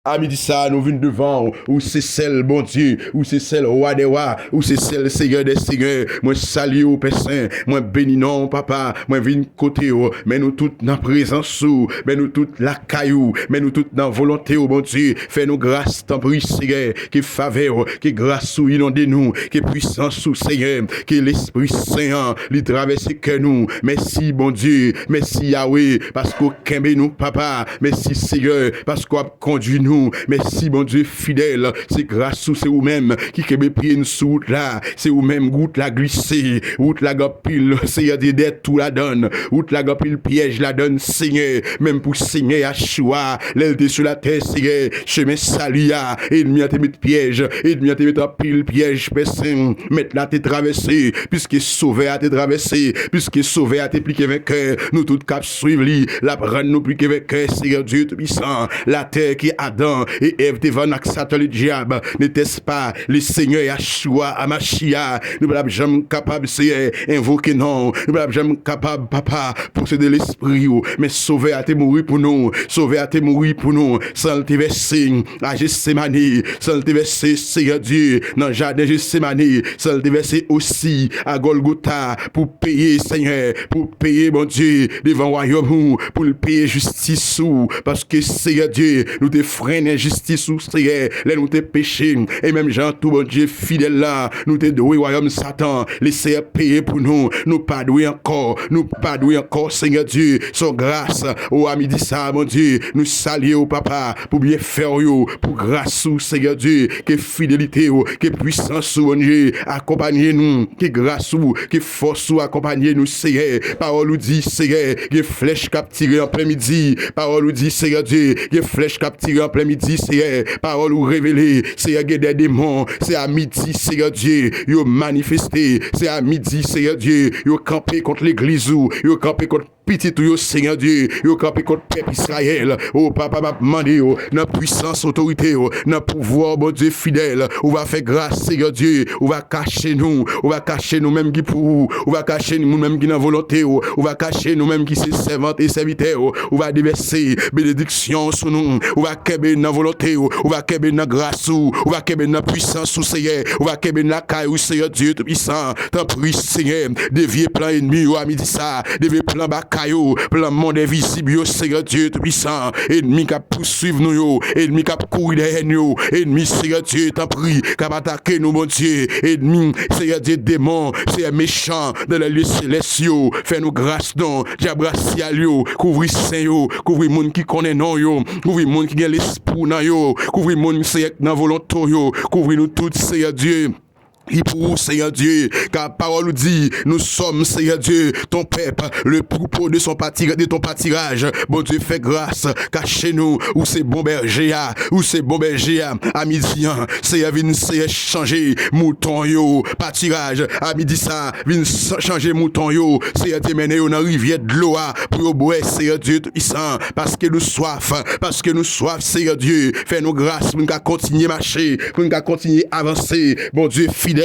À midi ça, nous venons devant, ou c'est celle, bon Dieu, ou c'est celle, roi des rois, ou c'est celle, Seigneur des seigneurs. Moi, salue au Père Saint, moi, bénis non, papa, moi, viens côté, mais nous toutes dans présence, mais nous toutes la caillou, mais nous toutes dans volonté, bon Dieu. Fais-nous grâce, t'en prie, Seigneur, qui faveur, qui grâce ou inondez nous, qui puissance sous Seigneur, qui l'Esprit Saint, lui traverse que nous. Merci, bon Dieu, merci Yahweh, parce qu'on kembe nous, papa, merci Seigneur, parce qu'on a conduit nous. Merci, bon Dieu fidèle. C'est grâce ou c'est vous-même qui kebe pied une soute là. C'est vous-même goutte la glissée. Route la gopile, Seigneur des dettes tout la donne. Route la gopile piège la donne, Seigneur. Même pour Seigneur Yahshua, l'élté sur la terre, Seigneur. Chemin salia. Ennemi a te mettre piège. Ennemi a te mettre pile piège, personne. Mettre là te traverser. Puisque sauvé a te traverser. Puisque sauvé a te pliquer vainqueur. Nous toutes cap suivre li. La prendre nous pliquer vainqueur, Seigneur Dieu tout puissant. La terre qui a et Ève devant Satan le diable, n'était-ce pas le Seigneur Yahshua Amashia, nous ne sommes jamais capables de invoquer non, nous ne sommes jamais capables, papa, posséder l'esprit, mais sauver à te mourir pour nous, sauver à te mourir pour nous, sans te verser à Gethsemane, sans te verser, Seigneur Dieu, dans le jardin de Gethsemane, sans te verser aussi à Golgotha, pour payer, Seigneur, pour payer, mon Dieu, devant le royaume, pour le payer justice, parce que, Seigneur Dieu, nous te frères injustice ou Seigneur, là nous te péché, et même Jean tout bon Dieu fidèle là, nous te doué royaume Satan, laissez payer pour nous pas doué encore, Seigneur Dieu, son grâce, à midi ça, mon Dieu, nous saluons papa, pour bien faire yo, pour grâce ou Seigneur Dieu, que fidélité ou, que puissance ou, mon Dieu, accompagnez nous, que grâce ou, que force ou, accompagnez nous, Seigneur, parole ou dit, Seigneur, que flèche cap tiré en plein midi, parole ou dit, Seigneur Dieu, que flèche cap tiré en plein midi, Seigneur, parole ou révélée, Seigneur, des démons, c'est à midi, Seigneur Dieu, yo manifesté, c'est à midi, Seigneur Dieu, yo campé contre l'église ou, yo campé contre petit tout, Seigneur Dieu, yo campé contre peuple Israël, oh papa m'a demandé, dans puissance, autorité, dans pouvoir, bon Dieu fidèle, on va faire grâce, Seigneur Dieu, on va cacher nous même qui pour, on va cacher nous même qui dans volonté, on va cacher nous même qui c'est servante et serviteur, on va déverser bénédiction sur nous, on va kebe dans volonté, on va kebe dans grâce, on va kebe dans puissance, Seigneur, on va kebe dans la caille, Seigneur Dieu tout puissant, t'en prie, Seigneur, dévier plan ennemi, à midi ça, dévier plan bakayo, plan monde invisible, Seigneur Dieu tout puissant, ennemi qui poursuivre nous, ennemi qui courir derrière nous, ennemi, Seigneur Dieu, t'en prie, qui attaquer nous, mon Dieu, ennemi, Seigneur Dieu, démon, c'est méchant dans les lieux célestes, fais-nous grâce, non, diabracial, couvrir saint, couvrir monde qui connaît non, couvrir monde qui a l'esprit dans yo, couvrir monde qui est dans volonté yo, couvrir nous tous, Seigneur Dieu. Et pour Seigneur Dieu, car parole dit, nous sommes, Seigneur Dieu, ton peuple, le troupeau de ton pâturage. Bon Dieu, fais grâce, cachez-nous, où c'est bon berger, à midi, Seigneur, viens changer mouton yo, pâturage, à midi ça, viens changer mouton yo, Seigneur Dieu, mené dans la rivière de l'eau, pour boire, Seigneur Dieu, tout puissant, parce que nous soif, Seigneur Dieu, fais-nous grâce, pour nous continuer à marcher, pour nous continuer à avancer, bon Dieu, fidèle.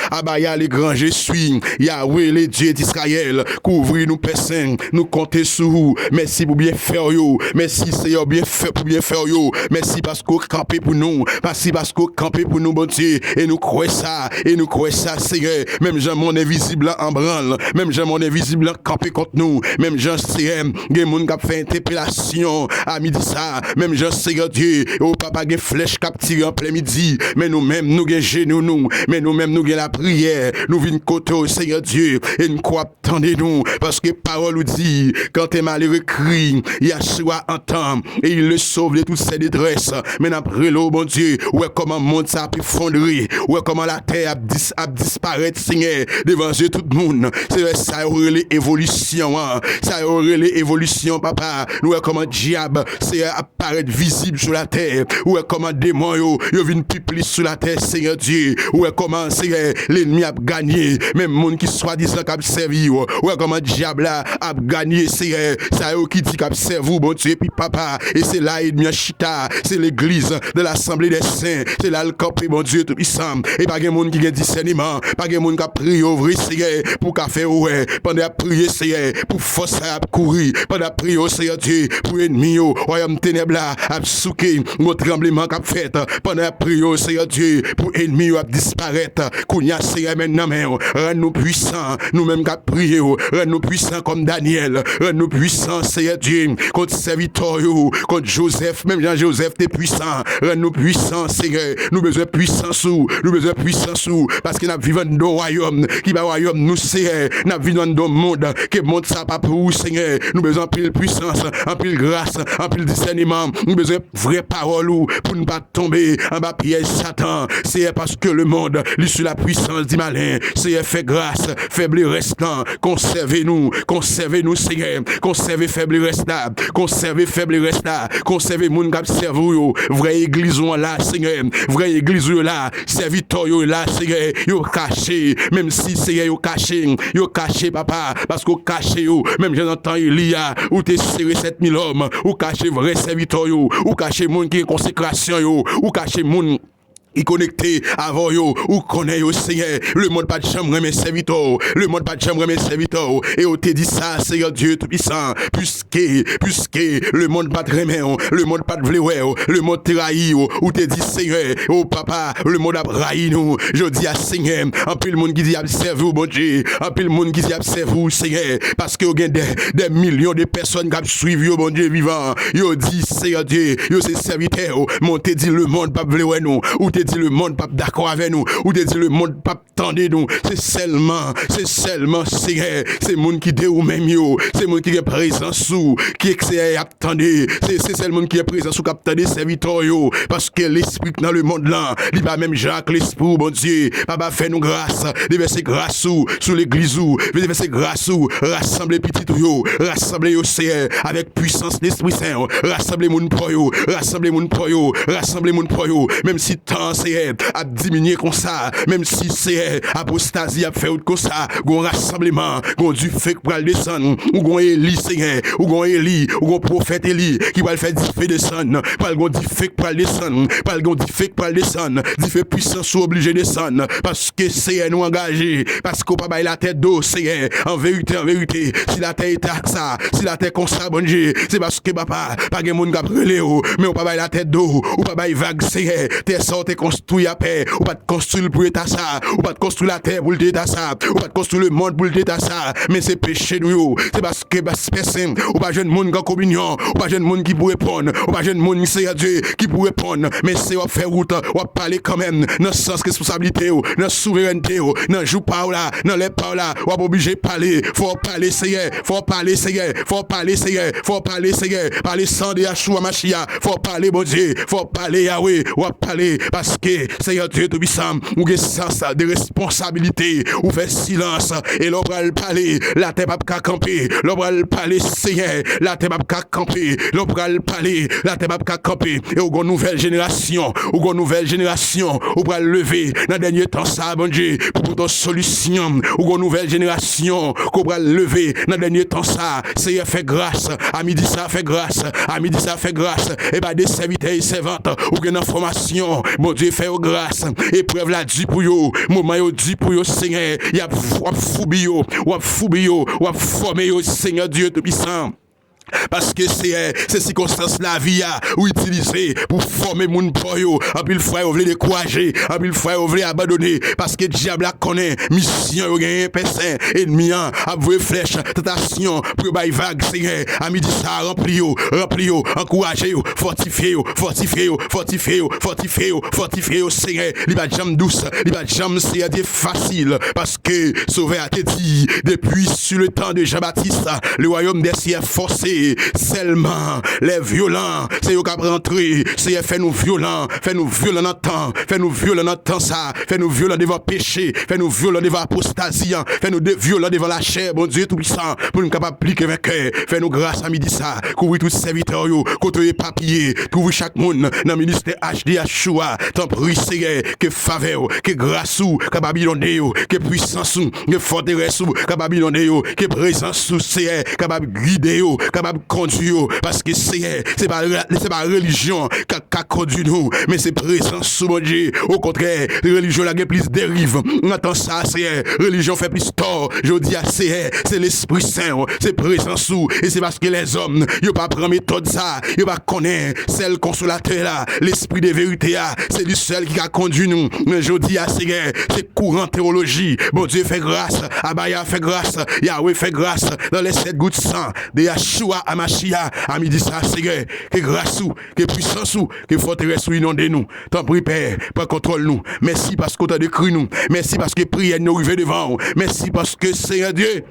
Abaya les grands je suis Yahweh les dieux d'Israël, couvrir nous personnes, nous compter sur vous, merci pour bien faire yo, merci Seigneur bien fait pour bien faire yo, merci parce qu'on campé pour nous, merci parce qu'on campé pour nous, bon Dieu, et nous croyons ça, Seigneur, même Jean mon invisible en branle, même Jean mon invisible campé contre nous, même Jean CM, des monde qui fait interpellation à midi ça, même Jean Seigneur Dieu, oh papa des flèches qui tiré en plein midi, mais nous-mêmes nous des genoux, mais nous-mêmes nous gagnons la prière, nous venons côté au Seigneur Dieu, et nous croyons, attendez-nous, parce que parole nous dit, quand t'es malheureux crie, Yahshua entend, et il le sauve de toutes ses détresses, mais après l'eau, bon Dieu, ouais comment le monde ça a pu fondrer, ouais comment la terre a disparaître, Seigneur, devant Dieu tout le monde, c'est ça aurait l'évolution, ça aurait l'évolution, papa, nous ouais comment diable, c'est apparaître visible sur la terre, ouais comment démon yo viennent pipler sur la terre, Seigneur Dieu, ouais comment puissant, Seigneur, l'ennemi a gagné. Même monde qui soi-disant qui a servi, ouais, comment diable a gagné, Seigneur. Ça y qui dit qu'a servi, bon Dieu, puis papa. Et c'est là, il chita, c'est l'église de l'assemblée des saints. C'est là le campé, bon Dieu, tout puissant. Et pas de monde qui a discernement, pas de monde qui a prié au vrai, Seigneur, pour qu'a fait, ouais, pendant à prier, Seigneur, pour force à courir, pendant à prier au Seigneur Dieu, pour ennemi, royaume ténèbres là, à souquer, mon tremblement qu'a fait, pendant à prier au Seigneur Dieu, pour ennemi à disparaître, qu'on y a Seigneur maintenant, rends-nous puissants, nous-mêmes qu'a prié, rends-nous puissants comme Daniel, rends-nous puissants, Seigneur Dieu, contre serviteur, contre Joseph, même Jean-Joseph, t'es puissant, rends-nous puissants, Seigneur, nous besoin de puissance, nous besoin de puissance, parce que nous vivons dans le royaume, qui va royaume nous, Seigneur, nous vivons dans le monde, que le monde ça pas pour Seigneur, nous besoin de pile puissance, en pile grâce, en pile discernement, nous besoin de vraies paroles, pour ne pas tomber en bas piège Satan, c'est parce que le monde, lui sur la puissance du malin, c'est fait grâce, faible restant, conservez-nous, Seigneur, conservez faible restant, conservez faible restant, conservez moun k'ap servou, vraie église là, Seigneur, vraie église là, serviteur là, Seigneur, yo caché, même si Seigneur yo caché, papa, parce qu'on caché même j'entends Elia, ou t'es serré 7000 hommes, ou caché vrai serviteur ou caché moun qui est consécration ou caché moun qui connecté avant yo ou connaît yo Seigneur, le monde pas de chambre mais serviteur, le monde pas de chambre mais serviteur, et on te dit ça Seigneur Dieu tout puissant, puisque le monde pas de remet, le monde pas de vle le monde trahi ou te dit Seigneur, oh papa, le monde a rahi nous, je dis à Seigneur, en plus le monde qui dit observe vous bon Dieu, en plus le monde qui dit observe vous Seigneur, parce que y a des millions de personnes qui suivent yo bon Dieu vivant, yo dit Seigneur Dieu, yo c'est serviteur, mon te dit le monde pas vle nous, ou te dit le monde pas d'accord avec nous, ou te dit le monde pas tendez nous, c'est seulement Seigneur, c'est monde qui dé ou même yo, c'est monde qui est présent sous, qui est attendez, c'est seulement qui est présent sous captandé serviteur yo, parce que l'esprit dans le monde là, il va même Jacques l'esprit bon Dieu, papa fait nous grâce, déverser grâce sous l'église ou, déverser grâce ou, rassembler petit yo, rassembler yo Seigneur avec puissance l'esprit saint, rassembler moun pro yo, rassembler moun pro yo, même si tant c'est à diminuer comme ça, même si c'est apostasie à faire comme ça, gon rassemblement, gon du fait pour le descendre, ou gon Élie Seigneur, ou gon Élie, ou gon prophète Élie qui va le faire du fait descendre, pas gon du fait pour le descendre, pas gon du fait pour le descendre, du fait puissance obligé descendre parce que c'est nous engagé, parce qu'on pas bailler la tête d'eau Seigneur, en vérité, si la tête est ça, si la tête comme ça bon Dieu, c'est parce que papa, pas gen moun qui brûler mais on pas bailler la tête d'eau, ou pas bailler vague Seigneur, t'es sorti construit à paix, ou pas de construire pour l'état ça, ou pas de construire la terre pour l'état ça, ou pas de construire le monde pour l'état ça, mais c'est péché nous, c'est parce que personne, ou pas jeune monde en communion, ou pas jeune monde qui pourrait prendre, ou pas jeune monde Seigneur Dieu qui pourrait prendre, mais c'est on faire route, on parler quand même dans sens responsabilité, dans souveraineté, dans joue pas là, dans les pas là, on obligé parler, faut parler Seigneur, parler sans de Yahshua Mashiach, faut parler bon Dieu, faut parler Yahweh, on parler parce que Seigneur Dieu tout puissant, ou que sens de responsabilité, ou fait silence et l'on va parler, la terre pas camper, l'on va parler Seigneur, la terre pas camper, l'on va parler, la terre pas camper et au nouvelle génération, ou va lever dans dernier temps ça bon Dieu pour ton solution, ou nouvelle génération qu'on va lever dans dernier temps ça, Seigneur fait grâce, à midi ça fait grâce, et pas des serviteurs et servantes ou une information, mon Dieu fait grâce, épreuve la dit pour yo, moment yo dit pour yo Seigneur, y a foubi yo, ou formé yo Seigneur Dieu tout puissant. Parce que c'est circonstances la vie ou utilisé pour former mon poyo, en plus le frère voulait décourager, en plus le frère voulait abandonner, parce que diable connaît mission yo gagner personne ennemi a voué flèche tentation pour bailler vague Seigneur, à midi ça rempli yo, encourager yo, fortifier yo Seigneur, il va jamais douce, il va jamais c'est facile, parce que sauver a été dit depuis sur le temps de Jean-Baptiste, le royaume des cieux forcé rentrer. Seulement, les violents, c'est eux qui rentrer. C'est fait-nous violents dans le temps. Fais-nous violents dans le temps ça. Fais-nous violents devant péché. Fais-nous violents devant apostasie. Fais-nous violents devant la chair, bon Dieu tout-puissant, pour nous capables d'appliquer avec cœur. Fais-nous grâce à midi ça. Couvrir tous les serviteurs, côté les papiers, couvrir chaque monde dans le ministère HDHOA. T'en prie, Seigneur, que faveur, que grâce ou, que Babylone, que puissance ou, que forteresse ou, que Babylone, que présence ou, Seigneur, capable de guider, capable de conduire, parce que Seigneur, c'est pas religion qui a conduit nous, mais c'est présence ou, mon Dieu. Au contraire, religion là, plus dérive. On entend ça, Seigneur, religion fait plus tort. Je dis à Seigneur, c'est l'Esprit Saint, c'est présence ou, et c'est parce que les hommes, ils n'ont pas pris méthode ça, ils n'ont pas connaître celle consolateur là, l'esprit de vérité là, c'est lui seul qui a conduit nous. Mais je dis à Seigneur, c'est courant théologie. Bon Dieu fait grâce, Abaya fait grâce, Yahweh fait grâce dans les 7 gouttes de sang de Yahshua à Machia, à midi ça, Seigneur, que grâce ou, que puissance ou, que forteresse ou inondez nous. T'en prie, Père, pas contrôle nous. Merci parce qu'on t'a décrit nous. Merci parce que prière nous arrive devant. Merci parce que Seigneur Dieu,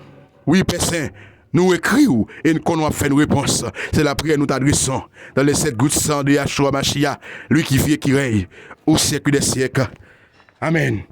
oui, Père Saint, nous écrivons et nous qu'on fait une réponse. C'est la prière que nous t'adressons dans les 7 gouttes de sang de Yahshua Machia, lui qui vit et qui règne au siècle des siècles. Amen.